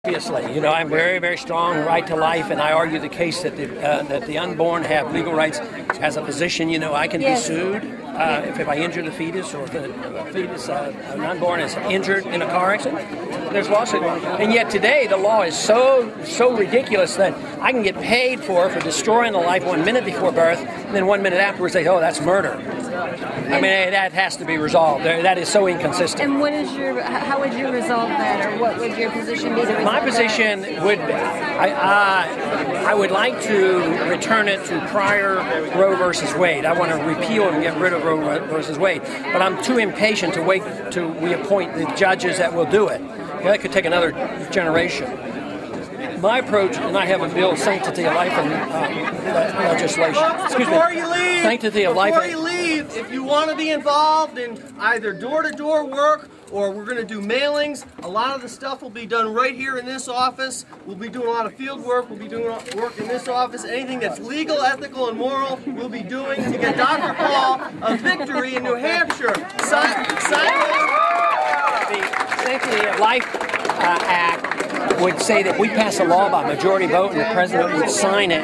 Obviously, I'm very, very strong right to life, and I argue the case that the unborn have legal rights. As a physician, I can be sued if I injure the fetus, or if the fetus, an unborn, is injured in a car accident. There's lawsuit, and yet today the law is so ridiculous that I can get paid for destroying the life 1 minute before birth, and then 1 minute afterwards they say, "Oh, that's murder." I mean, that has to be resolved. That is so inconsistent. And how would you resolve that, or what would your position be to resolve My position would, I would like to return it to prior Roe versus Wade. I want to repeal and get rid of Roe versus Wade, but I'm too impatient to wait to reappoint the judges that will do it. That could take another generation. My approach, and I have a bill, Sanctity of Life and legislation. Before you leave, Sanctity of Life. If you want to be involved in either door-to-door work, or we're going to do mailings, a lot of the stuff will be done right here in this office. We'll be doing a lot of field work. We'll be doing work in this office. Anything that's legal, ethical, and moral, we'll be doing to get Dr. Paul a victory in New Hampshire. Sign The Sanctity of Life Act would say that we pass a law by majority vote and the president would sign it,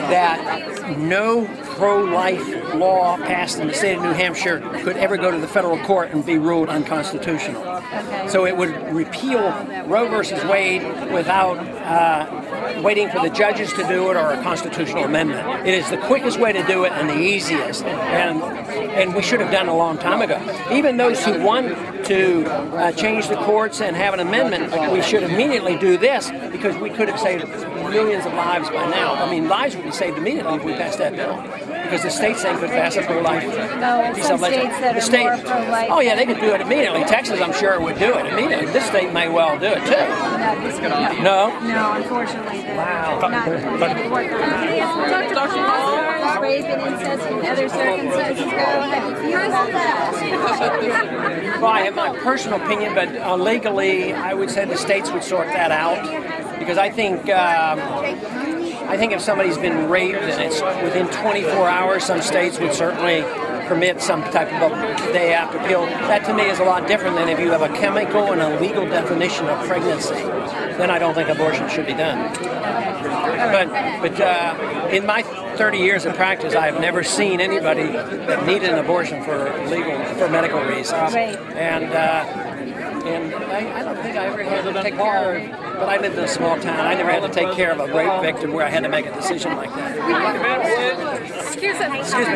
that no pro-life law passed in the state of New Hampshire could ever go to the federal court and be ruled unconstitutional. Okay. So it would repeal Roe versus Wade without waiting for the judges to do it or a constitutional amendment. It is the quickest way to do it and the easiest, and we should have done it a long time ago. Even those who want to change the courts and have an amendment, we should immediately do this, because we could have saved millions of lives by now. I mean, lives would be saved immediately if we passed that bill, because the states ain't could pass a pro-life piece of legislation. More pro-life. Oh yeah, they could do it immediately. Texas, I'm sure, would do it immediately. This state may well do it too. No? No, unfortunately. Wow. Dr. rape and incest and other circumstances go. How do you feel about that? Well, I have my personal opinion, but legally, I would say the states would sort that out, because I think if somebody's been raped and it's within 24 hours, some states would certainly permit some type of a day after pill. That to me is a lot different than if you have a chemical and a legal definition of pregnancy. Then I don't think abortion should be done. But in my 30 years of practice, I have never seen anybody that needed an abortion for medical reasons. Right. And I don't think I ever had to take care of, but I lived in a small town. I never had to take care of a rape victim where I had to make a decision like that. Excuse me.